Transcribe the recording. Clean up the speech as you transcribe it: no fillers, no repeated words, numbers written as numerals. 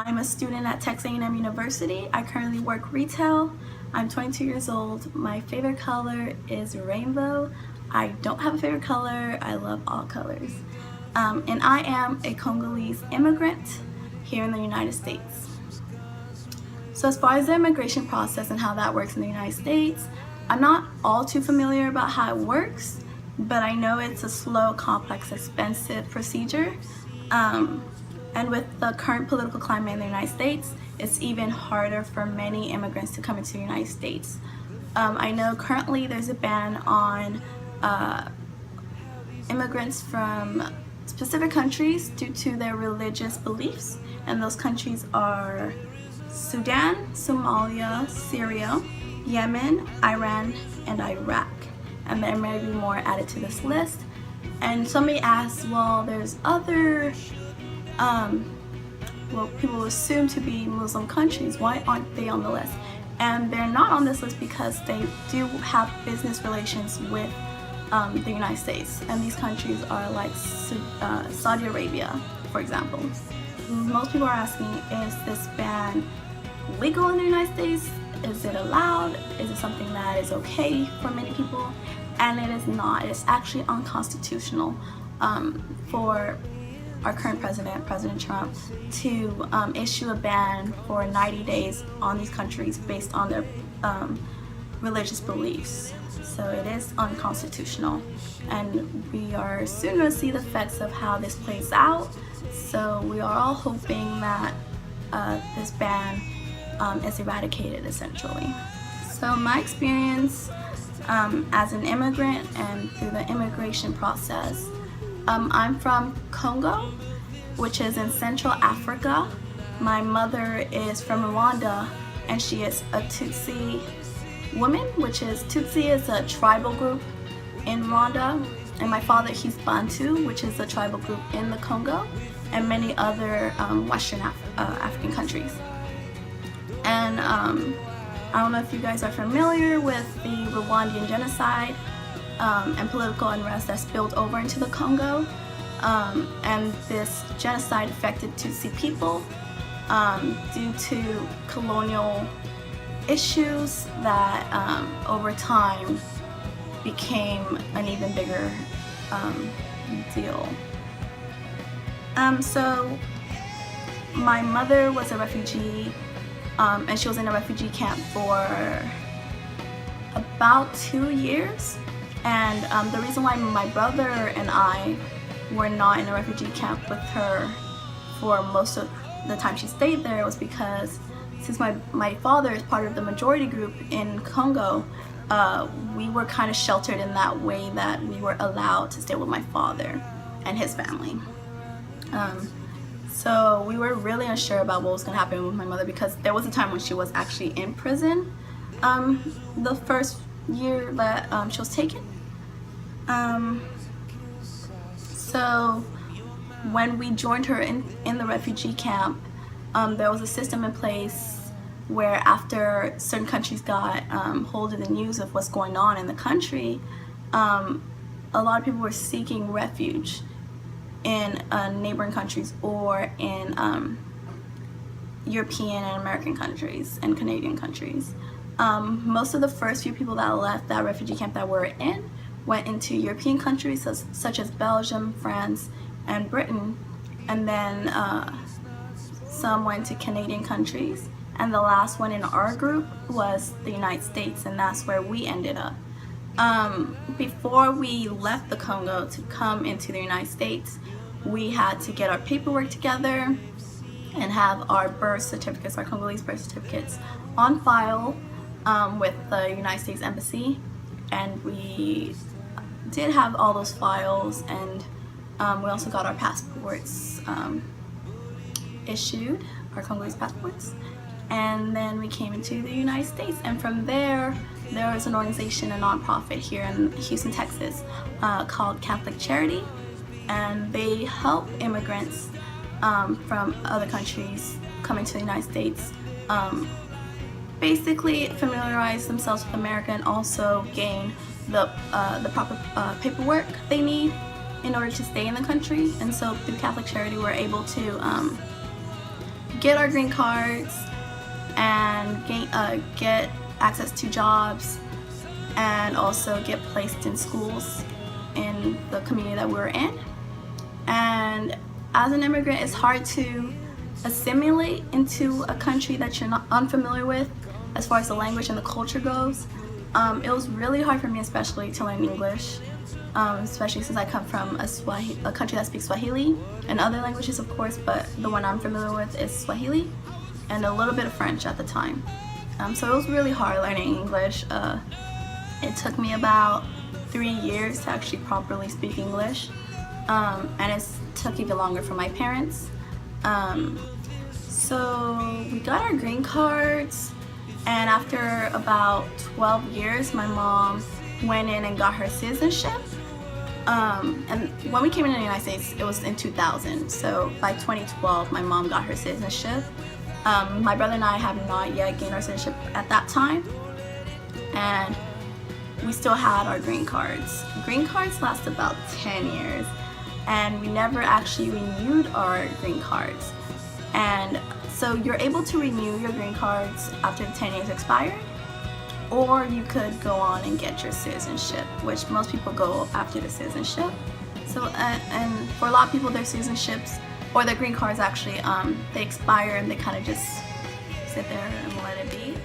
I'm a student at Texas A&M University. I currently work retail. I'm 22 years old. My favorite color is rainbow. I don't have a favorite color. I love all colors. And I am a Congolese immigrant here in the United States. So as far as the immigration process and how that works in the United States, I'm not all too familiar about how it works, but I know it's a slow, complex, expensive procedure. And with the current political climate in the United States, it's even harder for many immigrants to come into the United States. I know currently there's a ban on immigrants from specific countries due to their religious beliefs, and those countries are Sudan, Somalia, Syria, Yemen, Iran, and Iraq. And there may be more added to this list. And somebody asks, well, there's other people assume to be Muslim countries. Why aren't they on the list? And they're not on this list because they do have business relations with the United States. And these countries are like Saudi Arabia, for example. Most people are asking, is this ban legal in the United States? Is it allowed? Is it something that is okay for many people? And it is not. It's actually unconstitutional for our current president, President Trump, to issue a ban for 90 days on these countries based on their religious beliefs. So it is unconstitutional, and we are soon going to see the effects of how this plays out. So we are all hoping that this ban is eradicated, essentially. So my experience as an immigrant and through the immigration process, I'm from Congo, which is in Central Africa. My mother is from Rwanda, and she is a Tutsi woman, which is Tutsi is a tribal group in Rwanda, and my father, he's Bantu, which is a tribal group in the Congo and many other Western African countries. And I don't know if you guys are familiar with the Rwandan genocide and political unrest that spilled over into the Congo. And this genocide affected Tutsi people due to colonial issues that over time became an even bigger deal. So my mother was a refugee, and she was in a refugee camp for about 2 years. And the reason why my brother and I were not in a refugee camp with her for most of the time she stayed there was because since my father is part of the majority group in Congo, we were kind of sheltered in that way that we were allowed to stay with my father and his family. So we were really unsure about what was going to happen with my mother because there was a time when she was actually in prison the first year that she was taken. So when we joined her in the refugee camp, there was a system in place where after certain countries got hold of the news of what's going on in the country, a lot of people were seeking refuge in neighboring countries or in European and American countries and Canadian countries. Most of the first few people that left that refugee camp that we're in went into European countries such as Belgium, France, and Britain, and then some went to Canadian countries, and the last one in our group was the United States, and that's where we ended up. Before we left the Congo to come into the United States, we had to get our paperwork together and have our birth certificates, our Congolese birth certificates, on file with the United States Embassy, and we did have all those files, and we also got our passports issued, our Congolese passports, and then we came into the United States. And from there was an organization, a nonprofit here in Houston, Texas, called Catholic Charity, and they help immigrants from other countries coming to the United States basically familiarize themselves with America and also gain the proper paperwork they need in order to stay in the country. And so through Catholic Charity we're able to get our green cards and get access to jobs, and also get placed in schools in the community that we're in. And as an immigrant, it's hard to assimilate into a country that you're not unfamiliar with as far as the language and the culture goes. It was really hard for me, especially to learn English, especially since I come from a country that speaks Swahili and other languages, of course, but the one I'm familiar with is Swahili and a little bit of French at the time. So it was really hard learning English. It took me about 3 years to actually properly speak English, and it took even longer for my parents. So we got our green cards, and after about 12 years, my mom went in and got her citizenship. And when we came into the United States, it was in 2000. So by 2012, my mom got her citizenship. My brother and I have not yet gained our citizenship at that time, and we still had our green cards. Green cards last about 10 years, and we never actually renewed our green cards. And so you're able to renew your green cards after the 10 years expired, or you could go on and get your citizenship, which most people go after the citizenship. So and for a lot of people, their citizenships or their green cards actually they expire and they kind of just sit there and let it be.